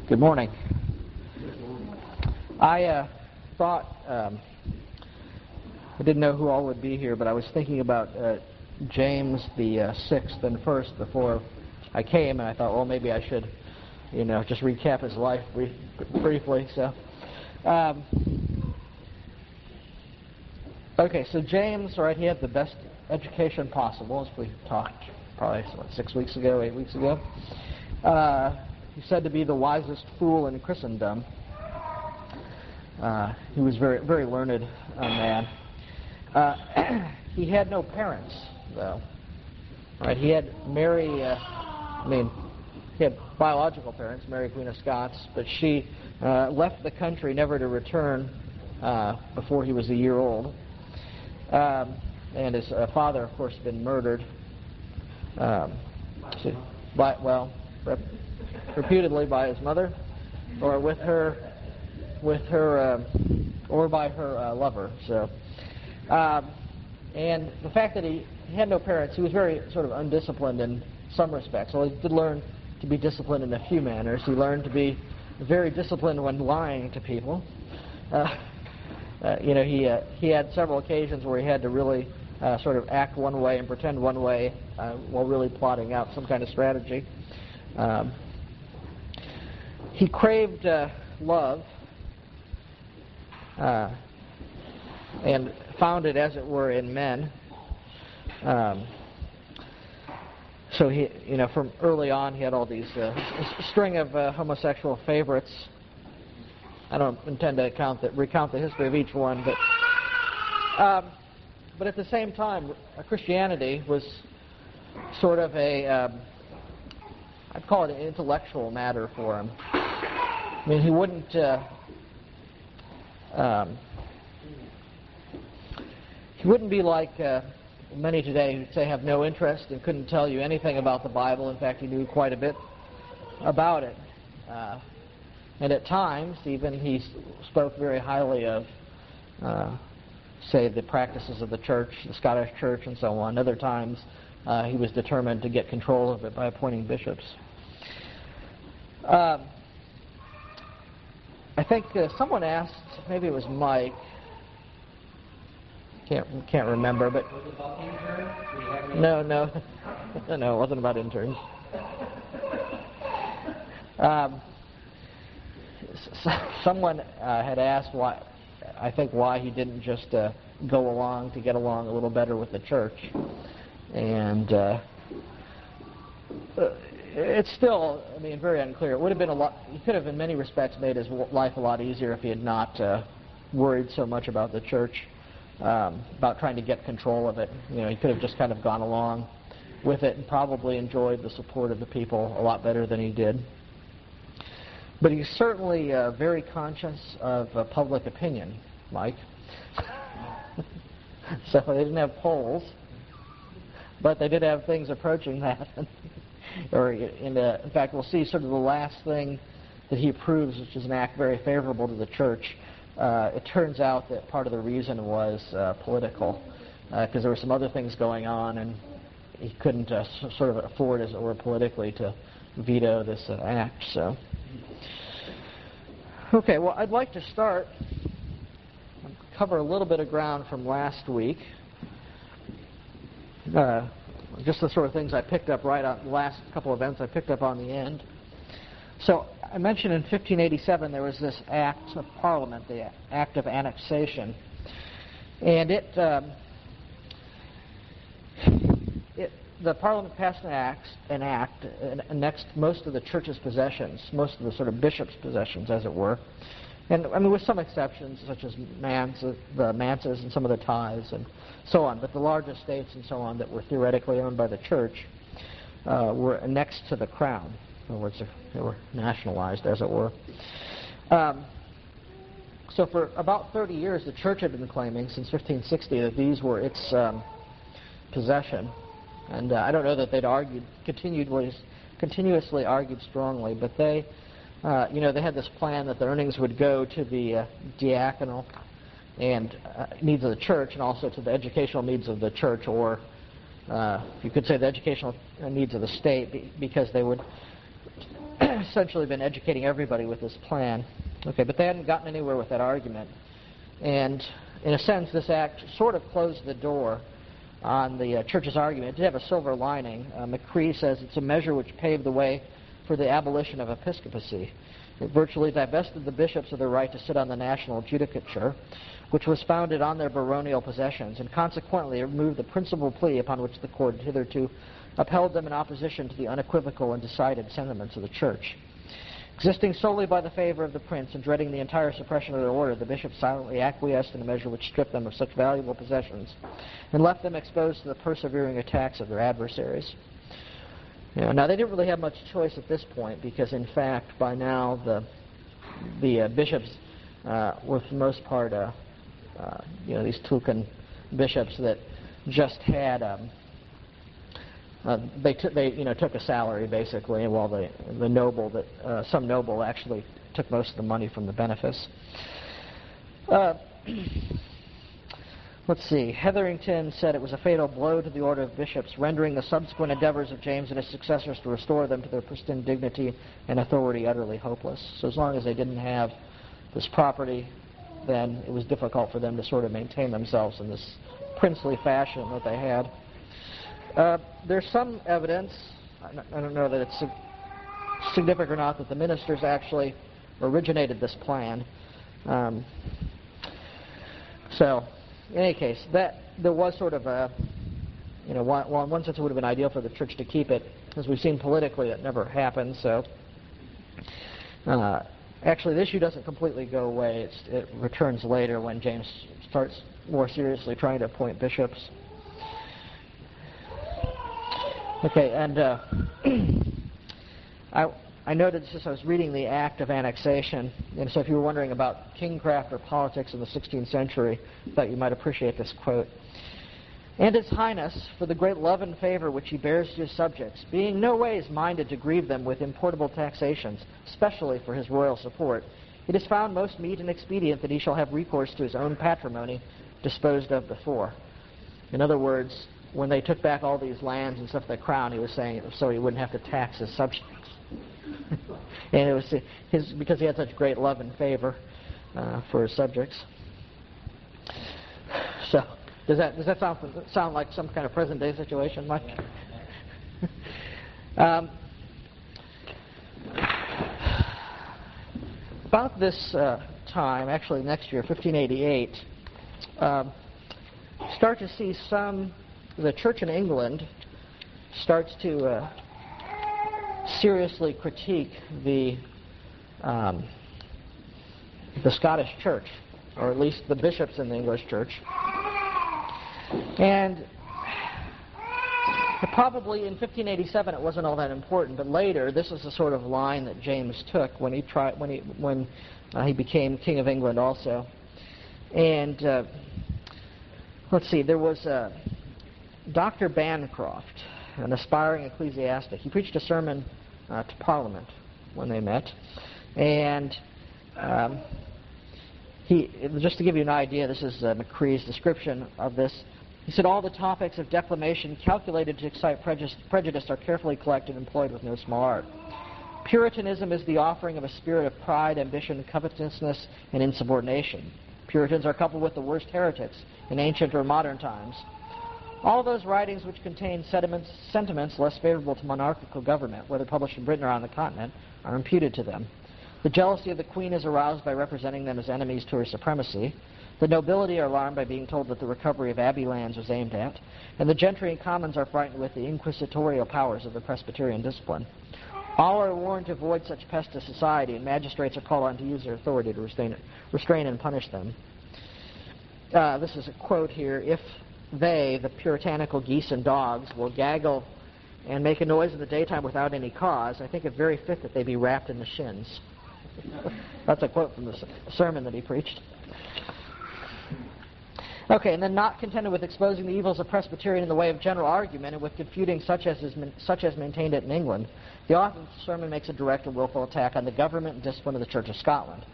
Good morning. I thought, I didn't know who all would be here, but I was thinking about James the 6th and 1st before I came, and I thought, well, maybe I should, just recap his life briefly. So, okay, so James, right, he had the best education possible, as we talked probably 8 weeks ago. He's said to be the wisest fool in Christendom. He was very, very learned man. He had no parents, though. Right? He had Mary. He had biological parents, Mary, Queen of Scots, but she left the country, never to return before he was a year old. And his father, of course, had been murdered. Reputedly by his mother, or or by her lover. So, and the fact that he had no parents, he was very sort of undisciplined in some respects. Well, he did learn to be disciplined in a few manners. He learned to be very disciplined when lying to people. He had several occasions where he had to really sort of act one way and pretend one way while really plotting out some kind of strategy. He craved love and found it, as it were, in men. So he, from early on, he had all these string of homosexual favorites. I don't intend to recount the history of each one, but at the same time, Christianity was sort of I'd call it an intellectual matter for him. I mean, he wouldn't be like many today who say have no interest and couldn't tell you anything about the Bible. In fact, he knew quite a bit about it. And at times, even, he spoke very highly of, say, the practices of the church, the Scottish Church, and so on. Other times, he was determined to get control of it by appointing bishops. I think someone asked, maybe it was Mike, can't remember, but was it about interns? No, it wasn't about interns. Someone had asked why he didn't just go along to get along a little better with the church, and it's still, very unclear. It would have been he could have, in many respects, made his life a lot easier if he had not worried so much about the church, about trying to get control of it. He could have just kind of gone along with it and probably enjoyed the support of the people a lot better than he did. But he's certainly very conscious of public opinion, Mike. So they didn't have polls, but they did have things approaching that. In fact, we'll see sort of the last thing that he approves, which is an act very favorable to the church. It turns out that part of the reason was political, because there were some other things going on, and he couldn't sort of afford, as it were, politically to veto this act. So, okay, well, I'd like to start, cover a little bit of ground from last week. Just the sort of things I picked up right on the last couple of events I picked up on the end. So I mentioned in 1587 there was this Act of Parliament, the Act of Annexation, and the Parliament passed an act and annexed most of the church's possessions, most of the sort of bishops' possessions, as it were, and with some exceptions, such as the manses and some of the tithes and so on. But the large estates and so on that were theoretically owned by the church were annexed to the crown. In other words, they were nationalized, as it were. So for about 30 years, the church had been claiming, since 1560, that these were its possession. And I don't know that they'd continuously argued strongly, but they had this plan that the earnings would go to the diaconal and needs of the church, and also to the educational needs of the church, or you could say the educational needs of the state, because they would essentially been educating everybody with this plan. Okay, but they hadn't gotten anywhere with that argument. And in a sense, this act sort of closed the door on the church's argument. It did have a silver lining. McCree says it's a measure which paved the way for the abolition of episcopacy. It virtually divested the bishops of their right to sit on the national judicature, which was founded on their baronial possessions, and consequently it removed the principal plea upon which the court had hitherto upheld them in opposition to the unequivocal and decided sentiments of the church. Existing solely by the favor of the prince and dreading the entire suppression of their order, the bishops silently acquiesced in a measure which stripped them of such valuable possessions and left them exposed to the persevering attacks of their adversaries. Now, they didn't really have much choice at this point because, in fact, by now the bishops were for the most part, these Tulkan bishops that just had they took a salary basically, while the noble some noble actually took most of the money from the benefice. Let's see. Hetherington said it was a fatal blow to the order of bishops, rendering the subsequent endeavors of James and his successors to restore them to their pristine dignity and authority utterly hopeless. So as long as they didn't have this property, then it was difficult for them to sort of maintain themselves in this princely fashion that they had. There's some evidence, I don't know that it's significant or not, that the ministers actually originated this plan. So, in any case, that there was sort of a, well, in one sense it would have been ideal for the church to keep it. As we've seen politically, it never happened. So, actually, the issue doesn't completely go away. It returns later when James starts more seriously trying to appoint bishops. Okay, and I noted this as I was reading the Act of Annexation, and so if you were wondering about kingcraft or politics in the 16th century, I thought you might appreciate this quote. "And His Highness, for the great love and favor which he bears to his subjects, being no ways minded to grieve them with importable taxations, especially for his royal support, it is found most meet and expedient that he shall have recourse to his own patrimony, disposed of before." In other words, when they took back all these lands and stuff to the crown, he was saying it was so he wouldn't have to tax his subjects. And it was because he had such great love and favor for his subjects. So, does that sound like some kind of present day situation, Mike? About this time, actually next year, 1588, start to see the church in England starts to seriously critique the Scottish church, or at least the bishops in the English church. And probably in 1587 it wasn't all that important, but later this is the sort of line that James took when he became King of England also. And let's see, there was Dr. Bancroft, an aspiring ecclesiastic. He preached a sermon to Parliament when they met, and just to give you an idea, this is McCree's description of this. He said, "All the topics of declamation calculated to excite prejudice are carefully collected and employed with no small art. Puritanism is the offering of a spirit of pride, ambition, covetousness, and insubordination. Puritans are coupled with the worst heretics in ancient or modern times. All those writings which contain sentiments less favorable to monarchical government, whether published in Britain or on the continent, are imputed to them. The jealousy of the Queen is aroused by representing them as enemies to her supremacy. The nobility are alarmed by being told that the recovery of abbey lands was aimed at. And the gentry and commons are frightened with the inquisitorial powers of the Presbyterian discipline. All are warned to avoid such pests to society, and magistrates are called on to use their authority to restrain and punish them." This is a quote here. "If they, the puritanical geese and dogs, will gaggle and make a noise in the daytime without any cause, I think it very fit that they be wrapped in the shins." That's a quote from the sermon that he preached. Okay, and then not contented with exposing the evils of Presbyterian in the way of general argument and with confuting such as maintained it in England, the author of the sermon makes a direct and willful attack on the government and discipline of the Church of Scotland.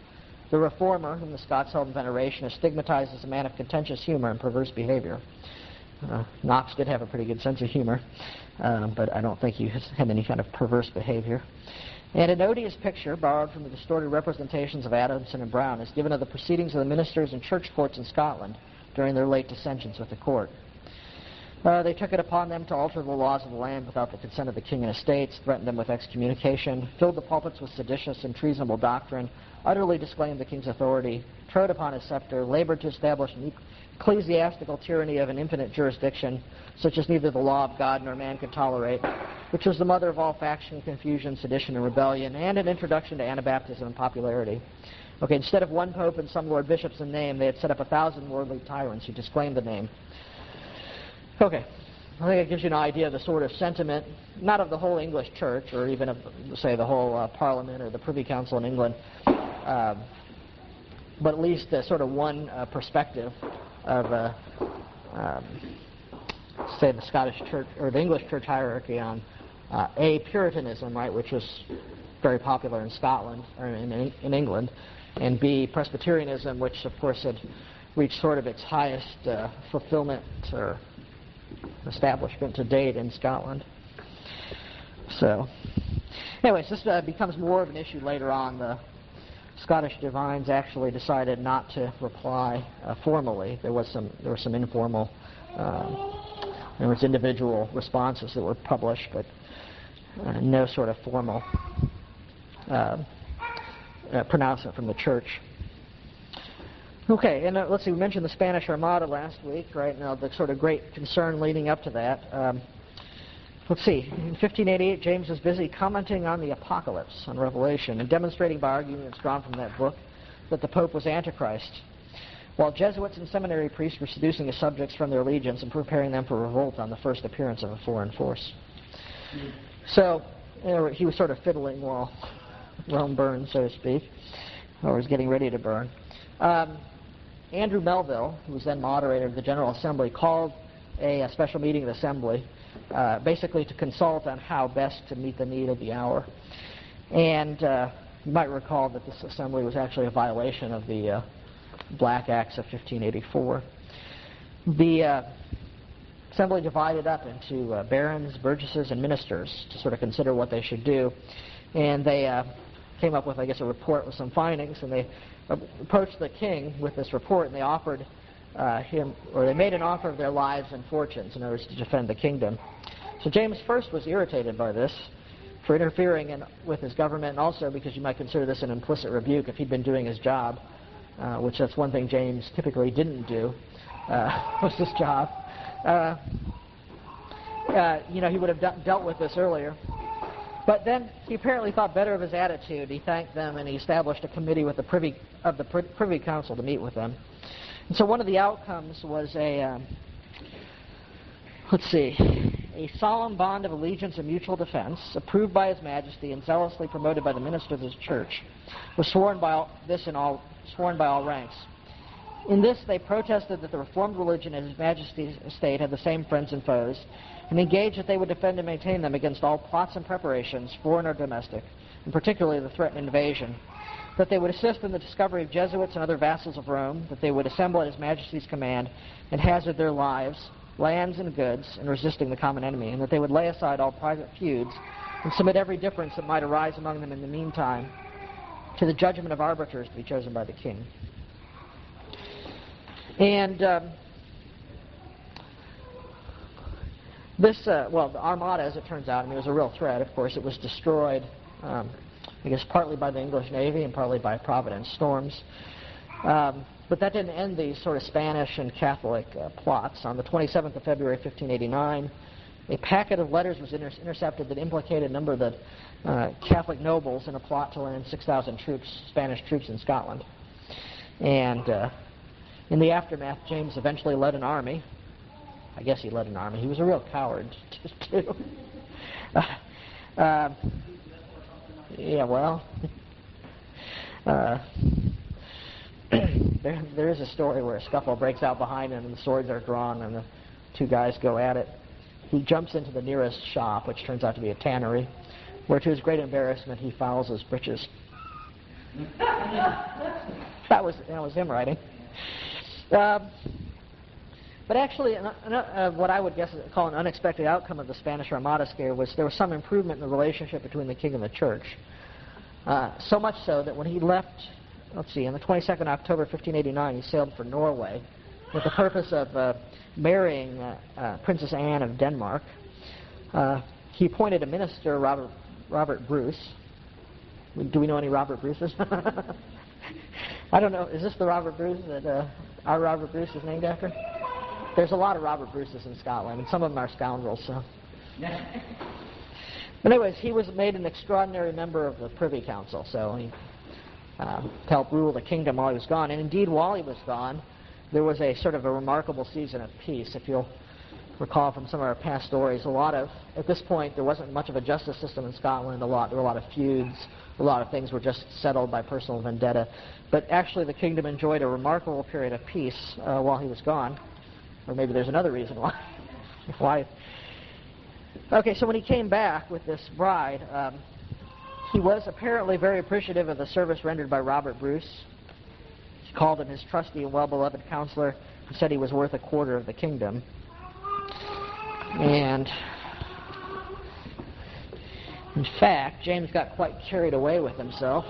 The reformer, whom the Scots held in veneration, is stigmatized as a man of contentious humor and perverse behavior. Knox did have a pretty good sense of humor, but I don't think he had any kind of perverse behavior. And an odious picture, borrowed from the distorted representations of Adamson and Brown, is given of the proceedings of the ministers and church courts in Scotland during their late dissensions with the court. They took it upon them to alter the laws of the land without the consent of the king and estates, threatened them with excommunication, filled the pulpits with seditious and treasonable doctrine, utterly disclaimed the king's authority, trode upon his scepter, labored to establish an ecclesiastical tyranny of an infinite jurisdiction, such as neither the law of God nor man could tolerate, which was the mother of all faction, confusion, sedition, and rebellion, and an introduction to Anabaptism and popularity. Okay, instead of one pope and some lord bishops in name, they had set up 1,000 worldly tyrants who disclaimed the name. Okay, I think it gives you an idea of the sort of sentiment, not of the whole English church, or even of, say, the whole Parliament or the Privy Council in England, but at least sort of one perspective of, say, the Scottish church or the English church hierarchy on A, Puritanism, right, which was very popular in Scotland or in England, and B, Presbyterianism, which of course had reached sort of its highest fulfillment or establishment to date in Scotland. So, anyways, this becomes more of an issue later on. The Scottish divines actually decided not to reply formally. There were some informal, there was individual responses that were published, but no sort of formal pronouncement from the church. Okay, and let's see, we mentioned the Spanish Armada last week, right? Now, the sort of great concern leading up to that. Let's see, in 1588, James was busy commenting on the Apocalypse, on Revelation, and demonstrating by arguments drawn from that book that the Pope was Antichrist, while Jesuits and seminary priests were seducing his subjects from their allegiance and preparing them for revolt on the first appearance of a foreign force. So, he was sort of fiddling while Rome burned, so to speak, or was getting ready to burn. Andrew Melville, who was then moderator of the General Assembly, called a special meeting of the Assembly, basically to consult on how best to meet the need of the hour. And you might recall that this assembly was actually a violation of the Black Acts of 1584. The assembly divided up into barons, burgesses, and ministers to sort of consider what they should do. And they came up with, I guess, a report with some findings, and they approached the king with this report, and they offered they made an offer of their lives and fortunes in order to defend the kingdom. So James first was irritated by this for interfering with his government, and also because you might consider this an implicit rebuke if he'd been doing his job, which that's one thing James typically didn't do, was his job. He would have dealt with this earlier. But then he apparently thought better of his attitude. He thanked them, and he established a committee with the Privy Council to meet with them. And so one of the outcomes was a solemn bond of allegiance and mutual defense, approved by His Majesty and zealously promoted by the ministers of his church, was sworn by all ranks. In this, they protested that the Reformed religion and His Majesty's estate had the same friends and foes, and engaged that they would defend and maintain them against all plots and preparations, foreign or domestic, and particularly the threatened invasion, that they would assist in the discovery of Jesuits and other vassals of Rome, that they would assemble at His Majesty's command and hazard their lives, lands, and goods in resisting the common enemy, and that they would lay aside all private feuds and submit every difference that might arise among them in the meantime to the judgment of arbiters to be chosen by the king. And the Armada, as it turns out, was a real threat. Of course, it was destroyed, I guess, partly by the English Navy and partly by Providence storms. But that didn't end the sort of Spanish and Catholic plots. On the 27th of February, 1589, a packet of letters was intercepted that implicated a number of the Catholic nobles in a plot to land 6,000 Spanish troops in Scotland. And in the aftermath, James eventually led an army. I guess he led an army. He was a real coward, too. There is a story where a scuffle breaks out behind him and the swords are drawn and the two guys go at it. He jumps into the nearest shop, which turns out to be a tannery, where to his great embarrassment he fouls his breeches. That was him writing. But actually, what I would call an unexpected outcome of the Spanish Armada scare was there was some improvement in the relationship between the king and the church. So much so that when he left, on the 22nd of October 1589, he sailed for Norway with the purpose of marrying Princess Anne of Denmark. He appointed a minister, Robert Bruce. Do we know any Robert Bruces? I don't know. Is this the Robert Bruce that our Robert Bruce is named after? There's a lot of Robert Bruces in Scotland, and some of them are scoundrels. So. But anyways, he was made an extraordinary member of the Privy Council, so he helped rule the kingdom while he was gone. And indeed, while he was gone, there was a sort of a remarkable season of peace. If you'll recall from some of our past stories, at this point, there wasn't much of a justice system in Scotland. There were a lot of feuds. A lot of things were just settled by personal vendetta. But actually, the kingdom enjoyed a remarkable period of peace while he was gone. Or maybe there's another reason why. Why? Okay, so when he came back with this bride, he was apparently very appreciative of the service rendered by Robert Bruce. He called him his trusty and well-beloved counselor, and said he was worth a quarter of the kingdom. And in fact, James got quite carried away with himself.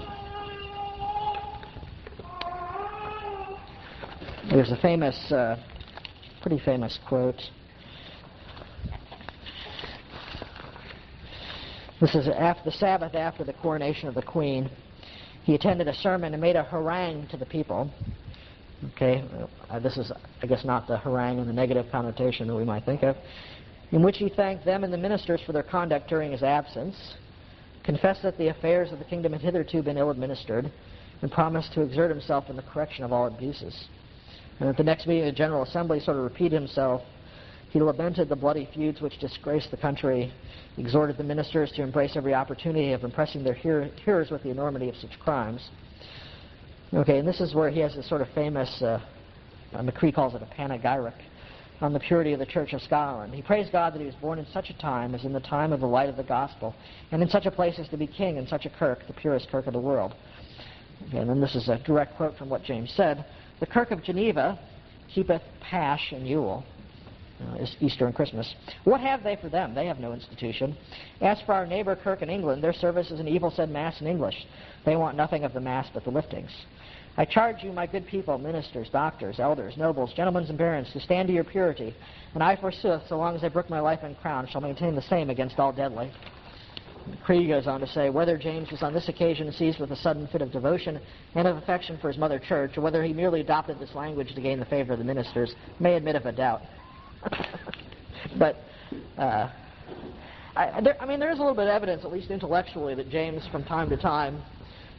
There's a pretty famous quote. This is after the Sabbath after the coronation of the Queen. He attended a sermon and made a harangue to the people. Okay, this is, I guess, not the harangue in the negative connotation that we might think of, in which he thanked them and the ministers for their conduct during his absence, confessed that the affairs of the kingdom had hitherto been ill-administered, and promised to exert himself in the correction of all abuses. And at the next meeting of the General Assembly, sort of repeated himself, he lamented the bloody feuds which disgraced the country, exhorted the ministers to embrace every opportunity of impressing their hearers with the enormity of such crimes. Okay, and this is where he has this sort of famous, McCree calls it a panegyric, on the purity of the Church of Scotland. He praised God that he was born in such a time as in the time of the light of the gospel, and in such a place as to be king in such a kirk, the purest kirk of the world. Okay, and then this is a direct quote from what James said. The Kirk of Geneva keepeth Pasch and Yule, is Easter and Christmas. What have they for them? They have no institution. As for our neighbor Kirk in England, their service is an evil said Mass in English. They want nothing of the Mass but the liftings. I charge you, my good people, ministers, doctors, elders, nobles, gentlemen, and barons, to stand to your purity, and I, forsooth, so long as I brook my life and crown, shall maintain the same against all deadly. Cree goes on to say, whether James was on this occasion seized with a sudden fit of devotion and of affection for his mother church, or whether he merely adopted this language to gain the favor of the ministers, may admit of a doubt. But, there is a little bit of evidence, at least intellectually, that James, from time to time,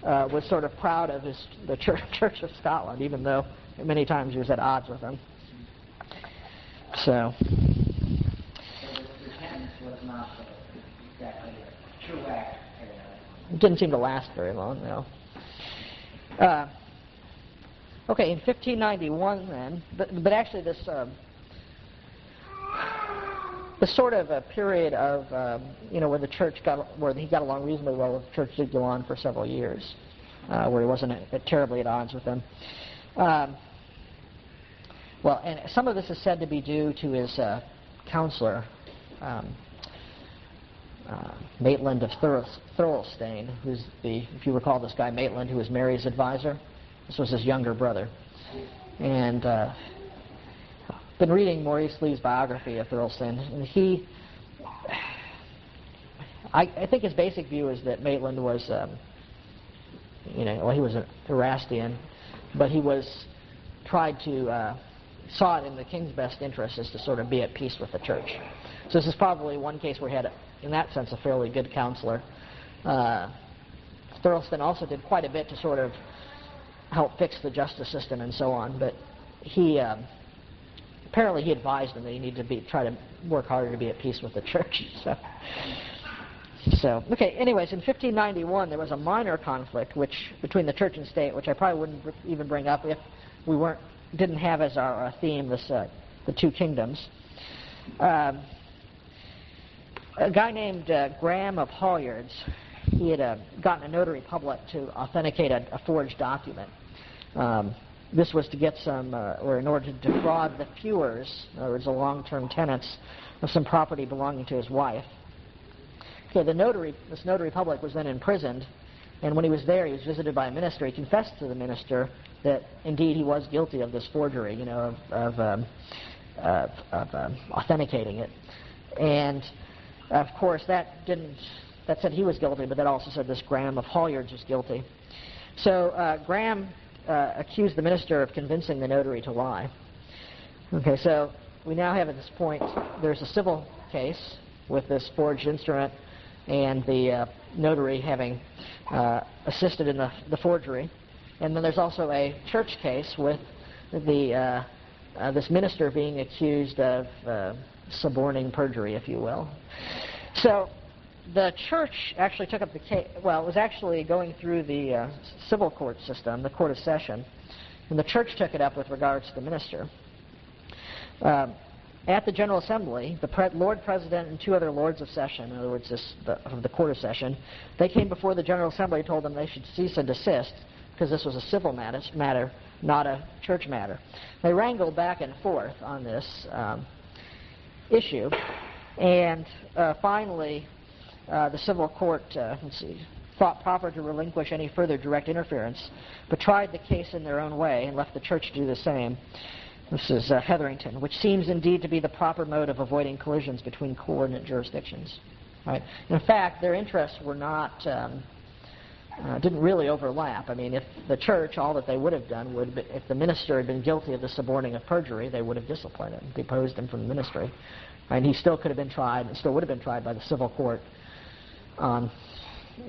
was sort of proud of the Church of Scotland, even though many times he was at odds with them. So. Repentance was not exactly a true act. It didn't seem to last very long, no. Okay, in 1591 then, but actually this sort of a period of, where he got along reasonably well with the church, did go on for several years, where he wasn't terribly at odds with them. Well, and some of this is said to be due to his counselor, Maitland of Thirlestane, who's if you recall this guy Maitland, who was Mary's advisor. This was his younger brother. And been reading Maurice Lee's biography of Thirlestane, and I think his basic view is that Maitland was, he was an Erastian, but he saw it in the king's best interest is to sort of be at peace with the church. So this is probably one case where he had, in that sense, a fairly good counselor. Thirlestane also did quite a bit to sort of help fix the justice system and so on, but apparently he advised him that he needed to try to work harder to be at peace with the church. So okay. Anyways, in 1591 there was a minor conflict between the church and state, which I probably wouldn't even bring up if we didn't have as our theme the two kingdoms. A guy named Graham of Halyards, he had gotten a notary public to authenticate a forged document. this was to get some, or in order to defraud the feuars, in other words, the long-term tenants, of some property belonging to his wife. Okay, this notary public was then imprisoned, and when he was there, he was visited by a minister. He confessed to the minister that indeed he was guilty of this forgery, of authenticating it. And of course, that said he was guilty, but that also said this Graham of Halyards was guilty. So Graham accused the minister of convincing the notary to lie. Okay, so we now have at this point, there's a civil case with this forged instrument and the notary having assisted in the forgery. And then there's also a church case with this minister being accused of suborning perjury, if you will. So the church actually took up the case. Well, it was actually going through the civil court system, the court of session, and the church took it up with regards to the minister. At the General Assembly, the Lord President and two other Lords of Session, in other words, of the Court of Session, they came before the General Assembly and told them they should cease and desist because this was a civil matter, not a church matter. They wrangled back and forth on this issue, and finally the civil court thought proper to relinquish any further direct interference, but tried the case in their own way and left the church to do the same. This is Hetherington, which seems indeed to be the proper mode of avoiding collisions between coordinate jurisdictions. Right? In fact, their interests were not, didn't really overlap. I mean, if the church, all that they would have done would, if the minister had been guilty of the suborning of perjury, they would have disciplined him, deposed him from the ministry. And he still could have been tried, and still would have been tried by the civil court on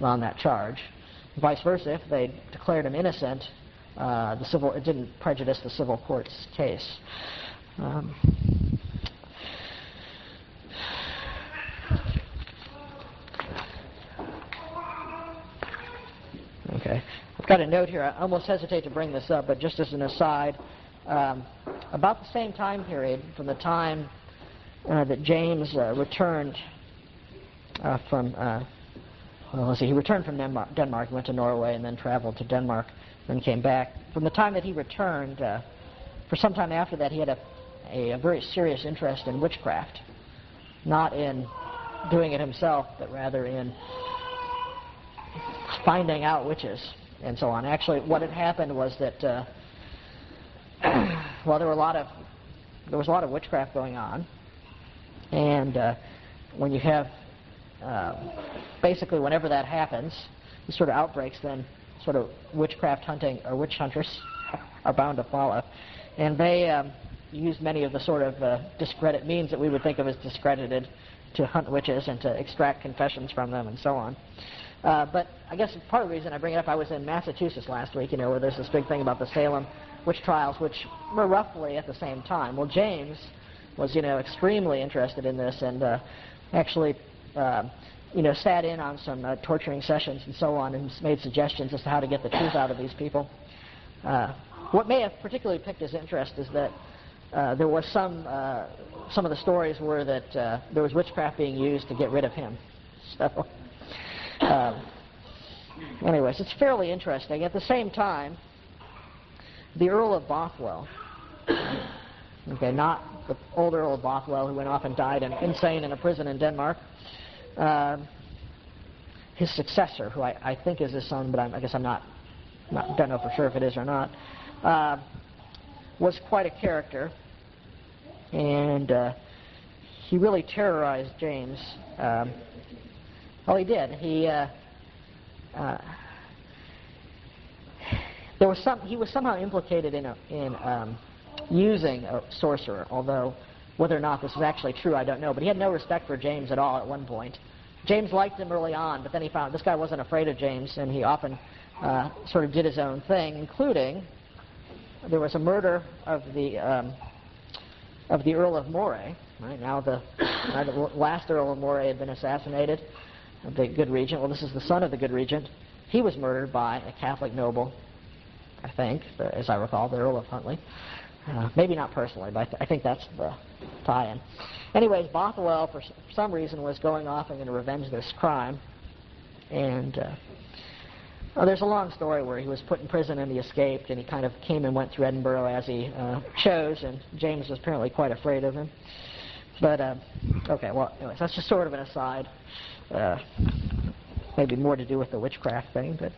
that charge. Vice versa, if they declared him innocent, it didn't prejudice the civil court's case. Okay, I've got a note here. I almost hesitate to bring this up, but just as an aside, about the same time period, from the time that James returned he returned from Denmark, went to Norway, and then traveled to Denmark, then came back. From the time that he returned, for some time after that, he had a very serious interest in witchcraft, not in doing it himself, but rather in finding out witches and so on. Actually, what had happened was that there was a lot of witchcraft going on, and when you have basically whenever that happens, these sort of outbreaks, then sort of witchcraft hunting or witch hunters are bound to follow, and they used many of the sort of discredit means that we would think of as discredited to hunt witches and to extract confessions from them and so on. But I guess part of the reason I bring it up, I was in Massachusetts last week, where there's this big thing about the Salem witch trials, which were roughly at the same time. Well, James was, extremely interested in this, and actually, sat in on some torturing sessions and so on, and made suggestions as to how to get the truth out of these people. What may have particularly piqued his interest is that there was some of the stories were that there was witchcraft being used to get rid of him. So, anyways, it's fairly interesting. At the same time, the Earl of Bothwell, okay, not the old Earl of Bothwell who went off and died insane in a prison in Denmark, his successor, who I think is his son, but I guess don't know for sure if it is or not, was quite a character, and he really terrorized James. Well, he did. He was somehow implicated in using a sorcerer, although whether or not this is actually true, I don't know. But he had no respect for James at all at one point. James liked him early on, but then he found this guy wasn't afraid of James, and he often sort of did his own thing, including there was a murder of the Earl of Moray. Right now, the last Earl of Moray had been assassinated. The good regent. Well, this is the son of the good regent. He was murdered by a Catholic noble, I think, as I recall, the Earl of Huntley. Maybe not personally, but I think that's the tie-in. Anyways, Bothwell, for some reason, was going off and going to revenge this crime. And There's a long story where he was put in prison and he escaped, and he kind of came and went through Edinburgh as he chose, and James was apparently quite afraid of him. But, okay, well, anyways, that's just sort of an aside. Maybe more to do with the witchcraft thing, but...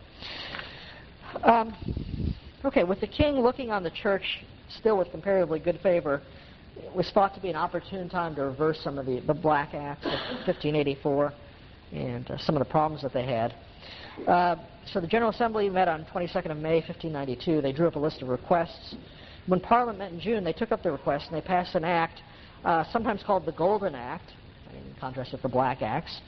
okay, with the king looking on the church still with comparatively good favor, it was thought to be an opportune time to reverse some of the Black Acts of 1584 and some of the problems that they had. So the General Assembly met on 22nd of May, 1592. They drew up a list of requests. When Parliament met in June, they took up the requests and they passed an act, sometimes called the Golden Act, in contrast with the Black Acts.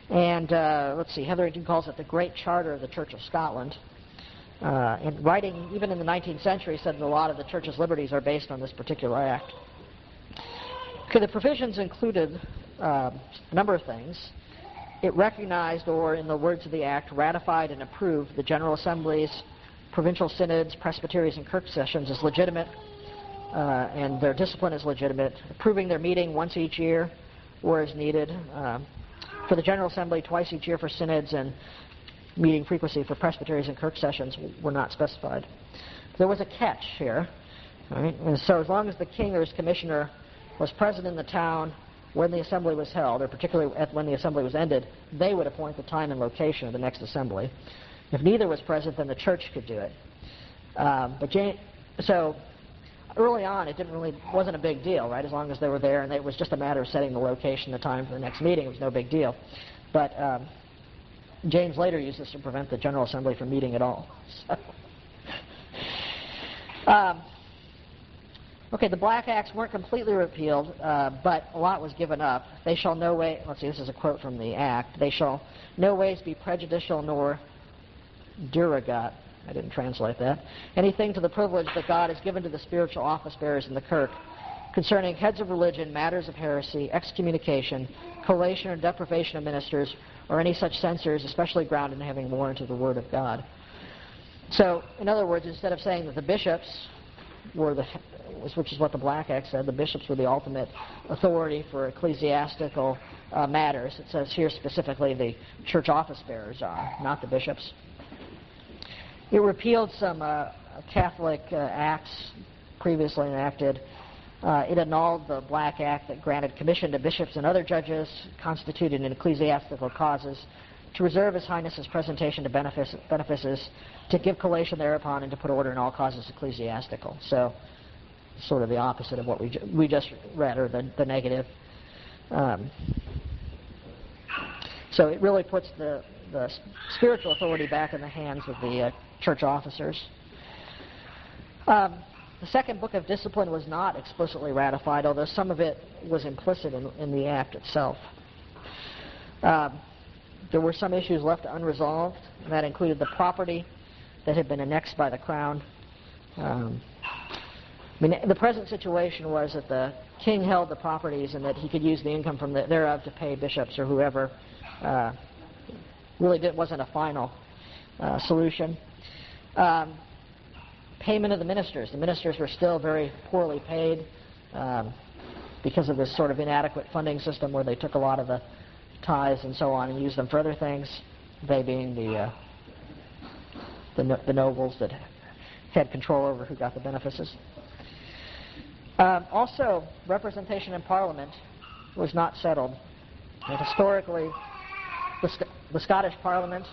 And let's see, Hetherington calls it the Great Charter of the Church of Scotland. And writing, even in the 19th century, said that a lot of the Church's liberties are based on this particular act. Okay, the provisions included a number of things. It recognized, or in the words of the Act, ratified and approved the General Assemblies, provincial synods, presbyteries, and kirk sessions as legitimate, and their discipline as legitimate, approving their meeting once each year or as needed, for the General Assembly twice each year for synods, and meeting frequency for presbyteries and kirk sessions were not specified. There was a catch here, right? And so as long as the king or his commissioner was present in the town when the assembly was held, or particularly when the assembly was ended, they would appoint the time and location of the next assembly. If neither was present, then the church could do it. So early on, it wasn't a big deal, right? As long as they were there, and it was just a matter of setting the location, the time for the next meeting. It was no big deal. But James later used this to prevent the General Assembly from meeting at all. So, okay, the Black Acts weren't completely repealed, but a lot was given up. They shall no way, let's see, this is a quote from the Act, they shall no ways be prejudicial nor derogat, I didn't translate that, anything to the privilege that God has given to the spiritual office bearers in the kirk concerning heads of religion, matters of heresy, excommunication, collation or deprivation of ministers, or any such censures, especially grounded in having warranted the word of God. So, in other words, instead of saying that the bishops were which is what the Black Act said, the bishops were the ultimate authority for ecclesiastical matters. It says here specifically the church office bearers are, not the bishops. It repealed some Catholic acts previously enacted. It annulled the Black Act that granted commission to bishops and other judges constituted in ecclesiastical causes to reserve His Highness's presentation to benefices, to give collation thereupon, and to put order in all causes ecclesiastical. So, sort of the opposite of what we just read, or the negative. So it really puts the spiritual authority back in the hands of the church officers. The second book of discipline was not explicitly ratified, although some of it was implicit in the Act itself. There were some issues left unresolved, and that included the property that had been annexed by the Crown. The present situation was that the king held the properties and that he could use the income from thereof to pay bishops or whoever. Wasn't a final solution. Payment of the ministers. The ministers were still very poorly paid because of this sort of inadequate funding system where they took a lot of the tithes and so on and used them for other things, they being the nobles that had control over who got the benefices. Also, representation in Parliament was not settled. And historically, the Scottish Parliament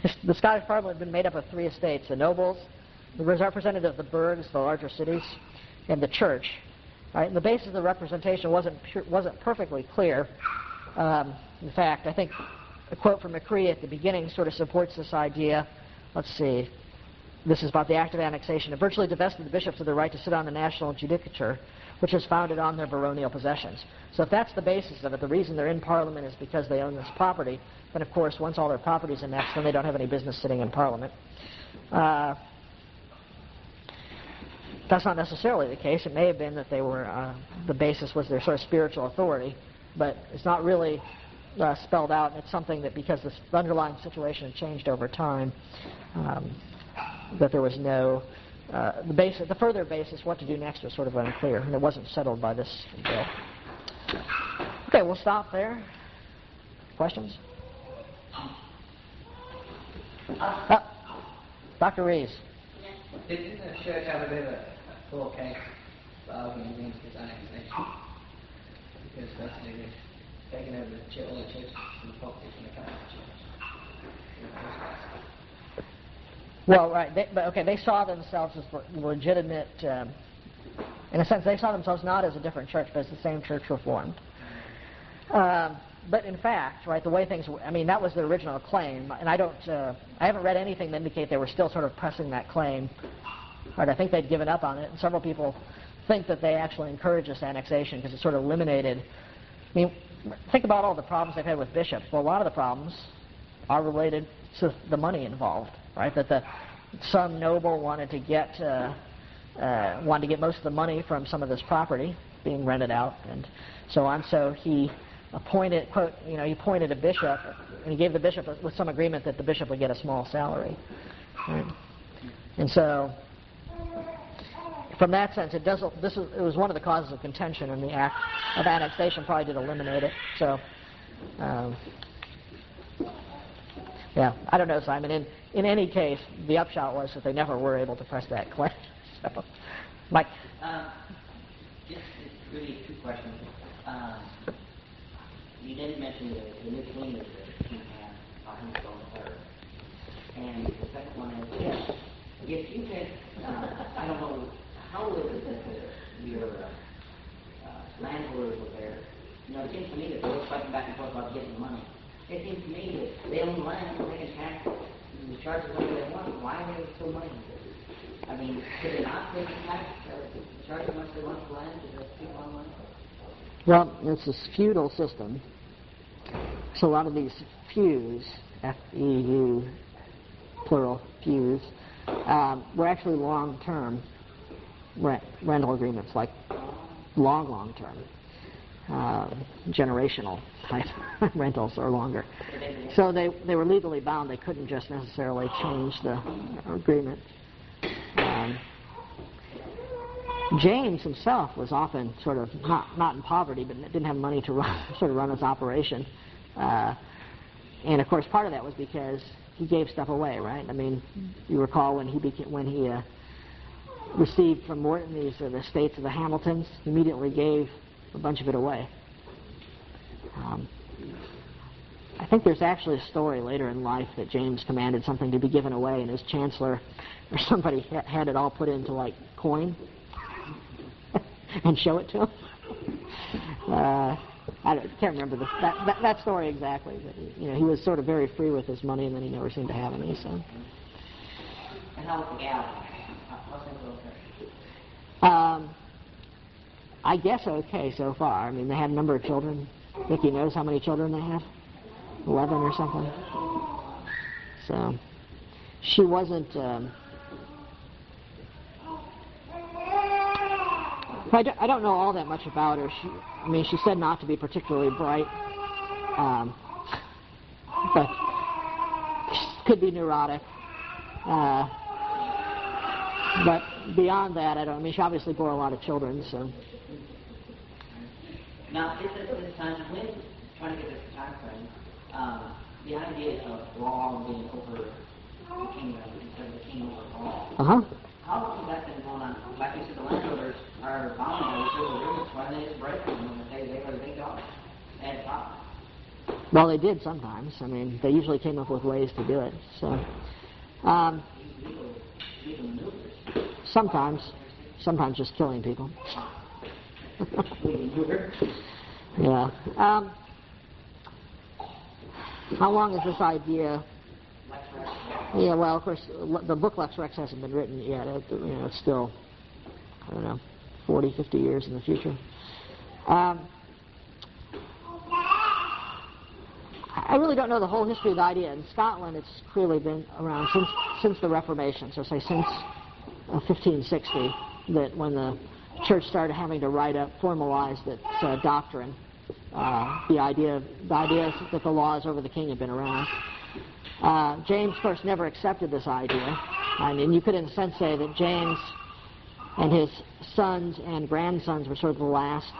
had been made up of three estates: the nobles, the representative of the burghs, the larger cities, and the church. Right? And the basis of the representation wasn't perfectly clear. In fact, I think a quote from McCree at the beginning sort of supports this idea. Let's see. This is about the Act of Annexation. It virtually divested the bishops of their right to sit on the national judicature, which is founded on their baronial possessions. So if that's the basis of it, the reason they're in Parliament is because they own this property, then of course once all their property's annexed, then they don't have any business sitting in Parliament. That's not necessarily the case. It may have been that they were, the basis was their sort of spiritual authority, but it's not really spelled out, and it's something that because the underlying situation had changed over time, that there was no, the further basis, what to do next, was sort of unclear, and it wasn't settled by this bill. Okay, we'll stop there. Questions? Dr. Rees. Didn't the church have a bit of a full case for arguing against this annexation? Because basically they've taken over all the churches and the property from the Catholic Church. Well, right, they saw themselves as legitimate, in a sense, they saw themselves not as a different church, but as the same church reformed. But in fact, right, the way things, that was the original claim, and I haven't read anything that indicate they were still sort of pressing that claim. Right, I think they'd given up on it, and several people think that they actually encouraged this annexation because it sort of eliminated, think about all the problems they've had with bishops. Well, a lot of the problems are related to the money involved, right, that some noble wanted to get most of the money from some of this property being rented out, and so on, so he appointed, quote, he appointed a bishop, and he gave the bishop with some agreement that the bishop would get a small salary. Right? And so, from that sense, it was one of the causes of contention, and the act of annexation probably did eliminate it. So, yeah, I don't know, Simon. In any case, the upshot was that they never were able to press that claim. So, Mike. Just really two questions. You didn't mention the new queen that the king had on her. And the second one is, if you could, I don't know, how is it that your landlords were there? It seems to me that they were fighting back and forth about getting the money. It seems to me that they own land, they can tax it, and charge it whatever they want. Why are they still money? Could they not pay the tax, charge how much they want for land to the people on land? Well, it's this feudal system. So a lot of these feus, F-E-U, plural, feus, were actually long-term rental agreements, like long-term, generational type rentals or longer. So they were legally bound. They couldn't just necessarily change the agreement. James himself was often sort of not in poverty, but didn't have money to run his operation. And of course, part of that was because he gave stuff away, right? You recall when he received from Morton the estates of the Hamiltons, he immediately gave a bunch of it away. I think there's actually a story later in life that James commanded something to be given away, and his chancellor or somebody had it all put into like coin and show it to him. I can't remember that story exactly, but he was sort of very free with his money, and then he never seemed to have any. So. And how was the gal? How's it I guess okay so far. They had a number of children. Vicki knows how many children they have. 11 or something. So she wasn't. I don't know all that much about her. She said not to be particularly bright, but could be neurotic. But beyond that, I don't. She obviously bore a lot of children. So. Now, this time, when trying to get this time frame, the idea of law being over the kingdom instead of the king over all. How long has that been going on? Like you said, the landowners are bound by the civil agreements. Why don't they just break them when they were the big dogs? They had a problem. Well, they did sometimes. They usually came up with ways to do it. So, sometimes just killing people. Yeah. How long is this idea? Yeah, well, of course, the book Lex Rex hasn't been written yet. It's still, 40, 50 years in the future. I really don't know the whole history of the idea. In Scotland, it's clearly been around since the Reformation, so say since 1560, that when the Church started having to formalize its doctrine. The idea that the laws over the king had been around. James, of course, never accepted this idea. You could in a sense say that James and his sons and grandsons were sort of the last,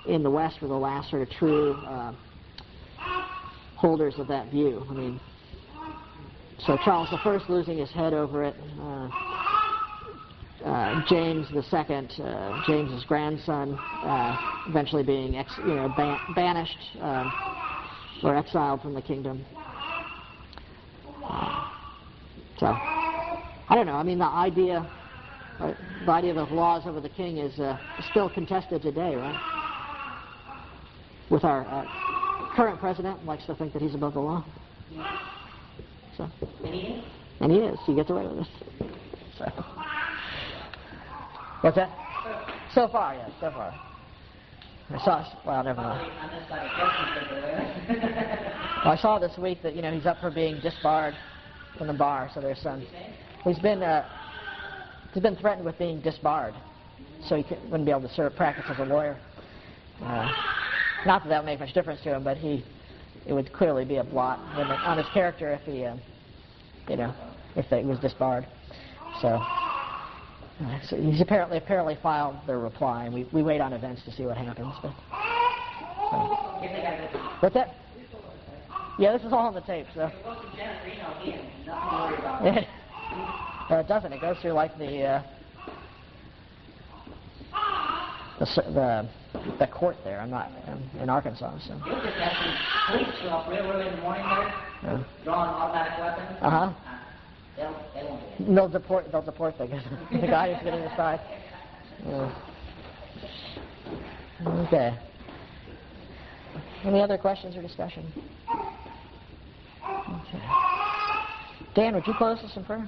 in the West, were the last sort of true holders of that view. So Charles I losing his head over it. James II, James's grandson, eventually being banished or exiled from the kingdom. So I don't know. I mean, the idea of laws over the king is still contested today, right? With our current president likes to think that he's above the law. So. And he is. He gets away with it. So. What's that? So far, yes. So far. I saw. Well, never mind. Well, I saw this week that he's up for being disbarred from the bar. So there's some. He's been threatened with being disbarred, so he wouldn't be able to practice as a lawyer. Not that would make much difference to him, but it would clearly be a blot on his character if he, if he was disbarred. So he's apparently filed their reply, and we wait on events to see what happens. But, what's that? Yeah, this is all on the tape. So. It doesn't. It goes through like the court there. I'm in Arkansas, so. You'll just have some police show up real early in the morning there, drawing automatic weapons. They won't do it. They'll deport the guy who's getting aside. Okay. Any other questions or discussion? Okay. Dan, would you close us in prayer?